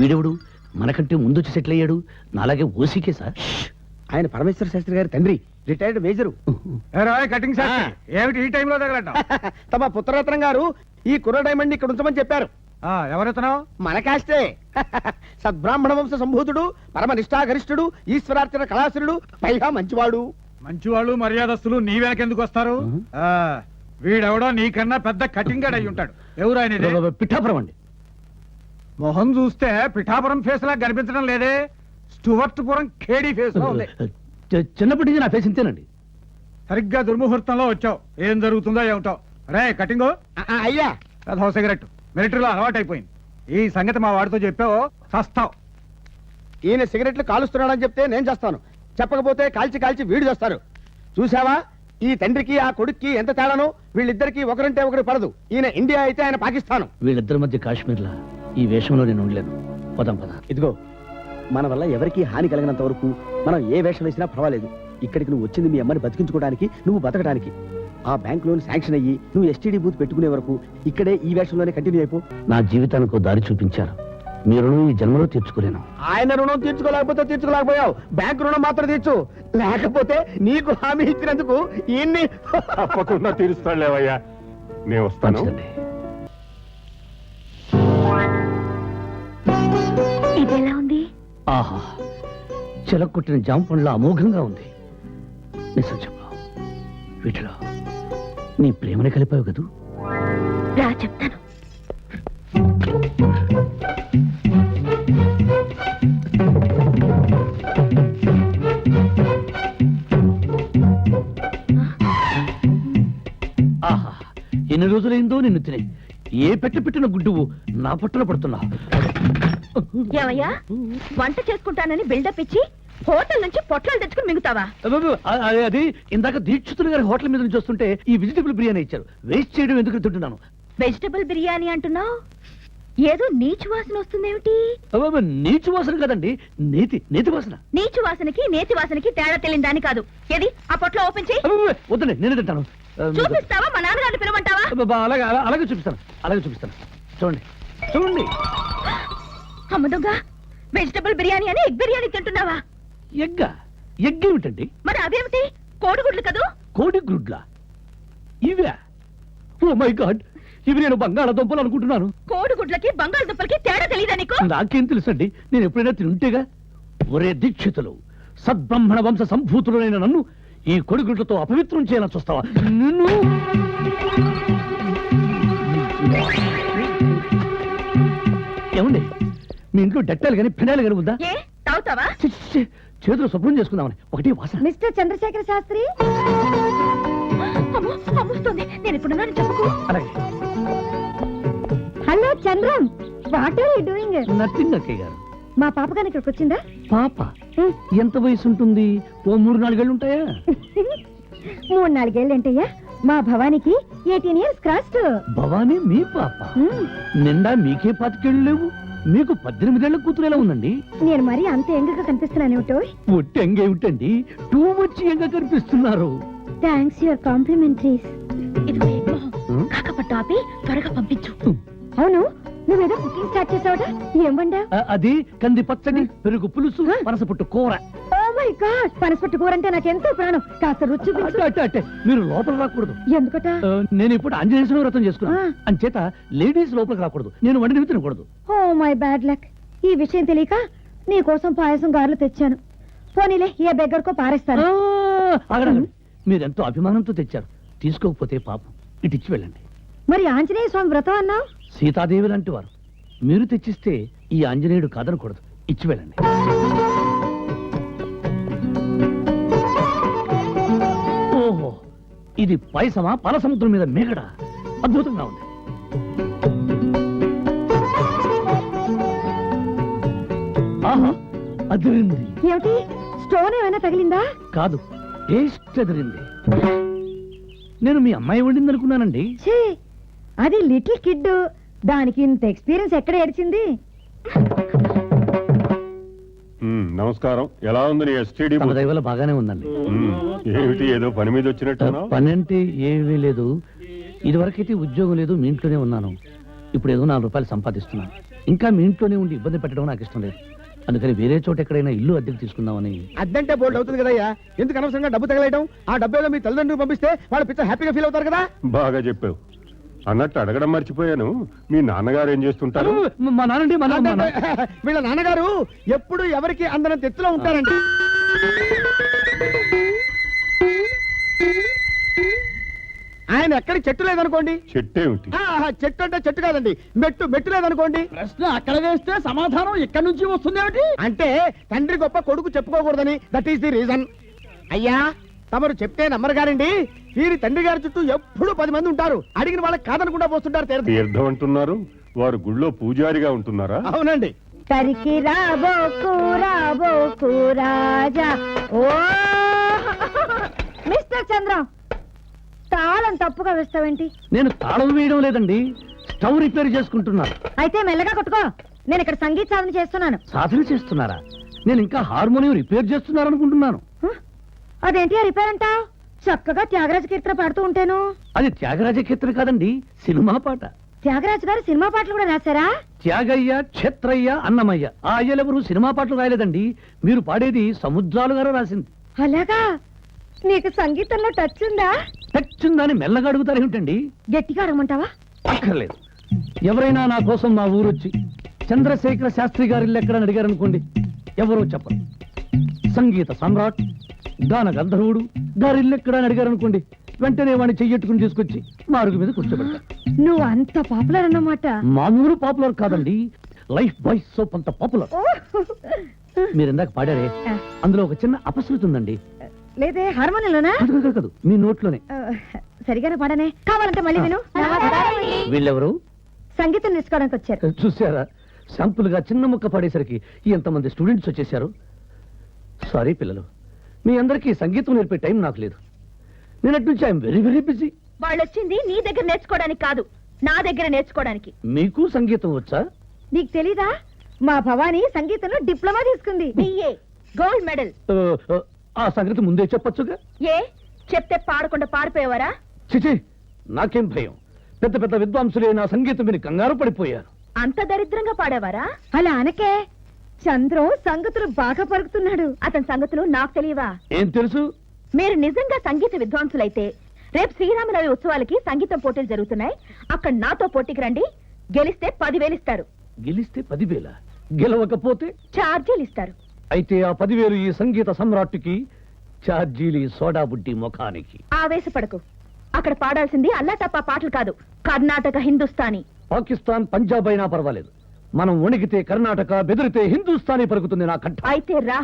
వీడెవడు మనకంటే ముందొచ్చి సెటిల్ అయ్యాడు? నాలాగే ఓసీకే సార్. ఆయన పరమేశ్వర శాస్త్రి గారి తండ్రి, రిటైర్డ్ మేజరు. కటింగ్ ఏమిటి ఈ టైంలో తగలటం? తమ పుత్రరత్నం గారు ఈ కుర్ర డైమండ్ ఇక్కడ ఉంచమని చెప్పారు. ఎవరెత్తున్నావు? మన కాస్టే. సద్బ్రాహ్మణ వంశ సంభూతుడు, పరమ నిష్ఠాగరిష్ఠుడు, ఈశ్వరార్చన కళాసురుడు, పైగా మంచివాడు. మంచివాళ్ళు మర్యాదస్తులు నీ వెనకెందుకు వస్తారు? వీడెవడో నీకన్నా పెద్ద కటింగ్ గడ్ అయి ఉంటాడు. ఎవరు ఆయన? పిఠాపురం అండి. మొహం చూస్తే పిఠాపురం ఫేస్ లా కనిపించడం లేదే, స్టువర్ట్పురం ఖేడీ ఫేస్ లో ఉంది. చిన్నప్పటి నుంచి నా ఫేస్ ఇంతేనండి. సరిగ్గా దుర్ముహూర్తంలో వచ్చావు. ఏం జరుగుతుందో ఏమిటో. రే కటింగ్ అయ్యా, అదో సిగరెట్ మిలిటరీలో అలవాటు అయిపోయింది. ఈ సంగతి మా వాడితో చెప్పావో చస్తావు. ఈయన సిగరెట్లు కాలుస్తున్నాడని చెప్తే నేను చేస్తాను, చెప్పకపోతే కాల్చి కాల్చి వీడు చేస్తారు. చూసావా ఈ తండ్రికి ఆ కొడుక్కి ఎంత తేడానో? వీళ్ళిద్దరికి ఒకరంటే ఒకరు పడదు. ఈయన ఇండియా అయితే ఆయన పాకిస్తాను. వీళ్ళిద్దరి మధ్య కాశ్మీర్లా ఈ వేషంలో నేను ఉండలేను. పదం పద. ఇదిగో, మన వల్ల ఎవరికి హాని కలిగినంత వరకు మనం ఏ వేషం వేసినా పర్వాలేదు. ఇక్కడికి నువ్వు వచ్చింది మీ అమ్మని బతికించుకోవడానికి, నువ్వు బతకడానికి. ఆ బ్యాంక్ లోన్ శాంక్షన్ అయ్యి నువ్వు ఎస్టీడీ బూత్ పెట్టుకునే వరకు ఇక్కడే ఈ వేషంలోనే కంటిన్యూ అయిపో. నా జీవితానికి దారి చూపించారు. మీ రుణం ఈ జన్మలో తీర్చుకోలేను. ఆయన రుణం తీర్చుకోలేకపోయావు, బ్యాంక్ రుణం మాత్రం తీర్చు. లేకపోతే నీకు హామీ ఇచ్చినందుకు ఈయన్ని తప్పకుండా తీరుస్తాడులేవయ్యా. నేను వస్తాను. ఇదెలా ఉంది? ఆహా, చిలక్కొట్టిన జామ పండ్ల అమోఘంగా ఉంది. నిజం చెప్పు, వీటిలో నీ ప్రేమని కలిపావు కదూ? రా చెప్తాను. ఆహా, ఎన్ని రోజులైందో నిన్ను తినే. ఏ పెట్టిన గుడ్డువు నా పట్టున పడుతున్నా. ఏమయ్యా, వంట చేసుకుంటానని బిల్డప్ ఇచ్చి హోటల్ నుంచి పొట్లాలు తెచ్చుకుని మిగుతావా? అది ఇందాక దీక్షితులు గారి హోటల్ మీద నుంచి వస్తుంటే ఈ వెజిటబుల్ బిర్యానీ ఇచ్చారు. వేస్ట్ చేయడం ఎందుకు తింటున్నాను. వెజిటబుల్ బిర్యానీ అంటున్నావు, ఏదో నీచు వాసన వస్తుందేమిటి? నీచు వాసన కదండి, నేతి వాసన. నీచు వాసనకి నేతి వాసనకి తేడా తెలియని దాని కాదు. ఏది ఆ పొట్లో ఓపెన్ చేయి. వద్దండి, నేనే తింటాను. చూపిస్తావా? మా నాన్నగారిని పిలవమంటావా? అలాగే చూపిస్తాను. చూడండి. అమ్మ దొంగ, వెజిటబుల్ బిర్యానీ అని ఎగ్ బిర్యానీ తింటున్నావా? ఎగ్ ఏమిటండి? మరి అదేమిటి? కోడిగుడ్లు కదూ? కోడిగుడ్లా? ఇవే? ఓ మై గాడ్, ఇవి నేను బంగాళాదుంపలు అనుకుంటున్నాను. కోడిగుడ్లకి బంగాళదుంపలకి తేడా తెలియదా నీకు? నాకేం తెలుసండి, నేను ఎప్పుడైనా తింటేగా. ఒరే దీక్షితులు, సద్బ్రహ్మణ వంశ సంభూతులైన నన్ను ఈ కొడిగుడ్లతో అపవిత్రం చేయాలని చూస్తావా? నిన్ను ఏమండి, మీ ఇంట్లో డెట్టాలు గాని ఫినాయిల్ గాని ఉందా? ఏ తాగుతావా? చేతులు శుభ్రం చేసుకుందామని. ఒకటి వాసన. మిస్టర్ చంద్రశేఖర శాస్త్రి, అమ్ముస్తుంది. నేను ఇప్పుడున్నాను, చెప్పుకో. అలాగే. Hello Chandram, what are you doing? Nothing అక్కయ్య గారు. మా పాప గాని ఇక్కడికి వచ్చిందా? పాప ఎంత వయసు ఉంటుంది? ఓ 3-4 ఏళ్ళు ఉంటాయా? 3-4 ఏళ్ళు ఏంటయ్యా? మా భవానికి 18 years క్రాస్డ్. భవానీ మీ పాప? నిండా మీకే 25 లేవు. మీకు 18 ఏళ్ల కూతురు ఎలా ఉందండి? నేను మరి అంత ఎంగగా కనిపిస్తున్నానేమిటో? ఒట్టి ఎంగేమిటండి, టూ మచ్ ఎంగ కనిపిస్తున్నారు. Thanks your complimentaries. ఇదిగో కాకపట్టు ఆపి త్వరగా పంపించు. అవును, నువ్వేదో కుకింగ్ స్టార్ట్ చేసావట, ఏం వండా? అది కంది పచ్చడి, పెరుగు పులుసు, పనసపొట్టు కూర. ఓ మై గాడ్, పనసపొట్టు కూర అంటే నాకెంతో ప్రాణం. కాస్త రుచి చూపించు. అంటే మీరు లోపల రాకూడదు. ఎందుకట? నేను ఇప్పుడు ఆంజనేయ వ్రతం చేసుకున్నా, అంచేత లేడీస్ లోపలికి రాకూడదు. నేను వండినవి తినకూడదు. Oh my bad luck. ఈ విషయం తెలియక నీ కోసం పాయసం గారెలు తెచ్చాను. పోనీలే, ఏ బెగ్గరకో పారేస్తాను. అడగండి, మీరెంతో అభిమానంతో తెచ్చారు. తీసుకోకపోతే పాపం, ఇటిచ్చి వెళ్ళండి. మరి ఆంజనేయ స్వామి వ్రతం అన్నావు? సీతాదేవి లాంటి వారు మీరు తెచ్చిస్తే ఈ ఆంజనేయుడు కాదనకూడదు. ఇచ్చి వెళ్ళండి. ఓహో, ఇది పైసమా? పాల సముద్రం మీద మేగడ. అద్భుతంగా ఉంది. ఆహా, అదిరింది. ఏమిటి, స్టోన్ ఏమైనా తగిలిందా? కాదు, టేస్ట్ అదిరింది. నేను మీ అమ్మాయి వండింది అనుకున్నానండి. అది లిటిల్ కిడ్, దానికి ఇంత ఎక్స్పీరియన్స్ ఎక్కడ ఏడ్చింది? నమస్కారం. ఎలా ఉంది నీ ఎస్టీడీ? దయవల్ల బాగానే ఉందండి. ఏమిటి, ఏదో పని మీద వచ్చినట్టు? పని అంటే ఏమీ లేదు. ఇదివరకైతే ఉద్యోగం లేదు, మీ ఇంట్లోనే ఉన్నాను. ఇప్పుడు ఏదో 4 రూపాయలు సంపాదిస్తున్నాను. ఇంకా మీ ఇంట్లోనే ఉండి ఇబ్బంది పెట్టడం నాకు ఇష్టం లేదు. అందుకని వేరే చోట ఎక్కడైనా ఇల్లు అద్దెకు తీసుకుందామని. అద్దంటే బోల్డ్ అవుతుంది కదయ్యా, ఎందుకు అనవసరంగా డబ్బు తగలేయడం? ఆ డబ్బు ఏదో మీ తల్లిదండ్రులు పంపిస్తే వాళ్ళు పిచ్చ హ్యాపీగా ఫీల్ అవుతారు కదా. బాగా చెప్పావు. అన్నట్టు అడగడం మర్చిపోయాను, మీ నాన్నగారు ఏం చేస్తుంటారు? మా నాన్నండి వీళ్ళ నాన్నగారు ఎప్పుడు ఎవరికి అందరం తెత్తులో ఉంటారండి. ఆయన ఎక్కడికి చెట్టు లేదనుకోండి. చెట్టేమిటి? చెట్టు అంటే చెట్టు కాదండి, మెట్టు లేదనుకోండి. ప్రశ్న అక్కడ వేస్తే సమాధానం ఇక్కడ నుంచి వస్తుంది ఏమిటి? అంటే తండ్రి గొప్ప కొడుకు చెప్పుకోకూడదని, దట్ ఈస్ ది రీజన్. అయ్యా తమరు చెప్తే నమ్మరు గారండి, వీరి తండ్రి గారి చుట్టూ ఎప్పుడు 10 మంది ఉంటారు. అడిగిన వాళ్ళకి కాదనకుండా పోతుంటారు తీర్థం. తీర్థం అంటున్నారు, వారు గుళ్ళో పూజారిగా ఉంటున్నారా? అవునండి. తరికి రాబోకు రాజా. ఓ మిస్టర్ చంద్ర, తాళం తప్పుగా వేస్తావేంటి? నేను తాళం వేయడం లేదండి, స్టవ్ రిపేర్ చేసుకుంటున్నాను. అయితే మెల్లగా కొట్టుకో, నేను ఇక్కడ సంగీత సాధన చేస్తున్నాను. సాధన చేస్తున్నారా? నేను ఇంకా హార్మోనియం రిపేర్ చేస్తున్నారు అనుకుంటున్నాను. హ? అదేంటి ఆ రిపేర్ అంటావ్? చక్కగా త్యాగరాజ కీర్తన పాడుతూ ఉంటాను. అది త్యాగరాజ కీర్తన కాదండి, సినిమా పాట. త్యాగరాజు గారు సినిమా పాటలు కూడా రాశారా? త్యాగయ్య, క్షత్రయ్య, అన్నమయ్య ఆ అయ్యలెవరు సినిమా పాటలు రాయలేదండి. మీరు పాడేది సముద్రాలు గారు రాసింది. అలాగా? నీకు సంగీతంలో టచ్ ఉందా? టచ్చుందని మెల్లగా అడుగుతారు ఏమిటండి? గట్టిగా అడగమంటావా? అక్కర్లేదు. ఎవరైనా నా కోసం మా ఊరొచ్చి చంద్రశేఖర శాస్త్రి గారి ఇల్లు ఎక్కడని అడిగారనుకోండి, ఎవరో చెప్పరు. సంగీత సమ్రాట్, గాన గంధర్వుడు గారి ఇల్లు ఎక్కడని అడిగారనుకోండి, వెంటనే వాడిని చెయ్యట్టుకుని తీసుకొచ్చి మా అరుగు మీద కూర్చోబెడతారు. నువ్వు అంత పాపులర్ అన్నమాట. మామూలు పాపులర్ కాదండి, లైఫ్ బాయ్ సోప్ అంత పాపులర్. మీరు ఇందాక పాడారే, అందులో ఒక చిన్న అపశృతి ఉందండి. లేదే, హార్మోనియంలోనా? కాదు, మీ నోట్లోనే. సరిగానే పాడనే, కావాలంటే మళ్ళీ విను. వీళ్ళెవరు? సంగీతం నేర్చుకోవడానికి వచ్చారు. చూసారా, శాంపుల్ గా చిన్న ముక్క పాడేసరికి ఎంతమంది స్టూడెంట్స్ వచ్చేసారు. సారీ పిల్లలు, మీ అందరికీ సంగీతం నేర్పే టైం నాకు లేదు. నేను అటు నుంచి ఐఎమ్ వెరీ వెరీ బిజీ. వాళ్ళు వచ్చింది నీ దగ్గర నేర్చుకోవడానికి కాదు, నా దగ్గర నేర్చుకోవడానికి. మీకు సంగీతం వచ్చా? నీకు తెలీదా? మా భవానీ సంగీతంలో డిప్లొమా తీసుకుంది, బిఏ, గోల్డ్ మెడల్. ఆ సంగతి ముందే చెప్పొచ్చుగా. ఏ చెప్తే పాడకుండా పారిపోయేవారా? చిచి, నాకేం భయం. పెద్ద పెద్ద విద్వాంసులే నా సంగీతం విని కంగారు పడిపోయారు. అంత దరిద్రంగా పాడేవారా? అలా అనకే, చంద్రు సంగతులు బాగా పలుకుతున్నాడు. అతని సంగతులు నాకు తెలియవా? ఏం తెలుసు? మీరు నిజంగా సంగీత విద్వాంసులైతే రేపు శ్రీరామనవమి ఉత్సవాలకి సంగీతం పోటీలు జరుగుతున్నాయి. అక్కడ నాతో పోటీకి రండి. గెలిస్తే 10,000 ఇస్తారు. గెలిస్తే 10,000, గెలవకపోతే ఛార్జీలు ఇస్తారు. అయితే ఆ 10,000 ఈ సంగీత సమ్రాట్టుకి, ఛార్జీలి సోడా బుడ్డి ముఖానికి. ఆవేశపడకు, అక్కడ పాడాల్సింది అల్లాటప్పా పాటలు కాదు, కర్ణాటక హిందుస్థానీ. పాకిస్తాన్, పంజాబ్ అయినా పర్వాలేదు. మనం వణికితే కర్ణాటక, బెదిరితే హిందుస్థానీ పలుకుతుంది నా కంఠ. అయితే రా,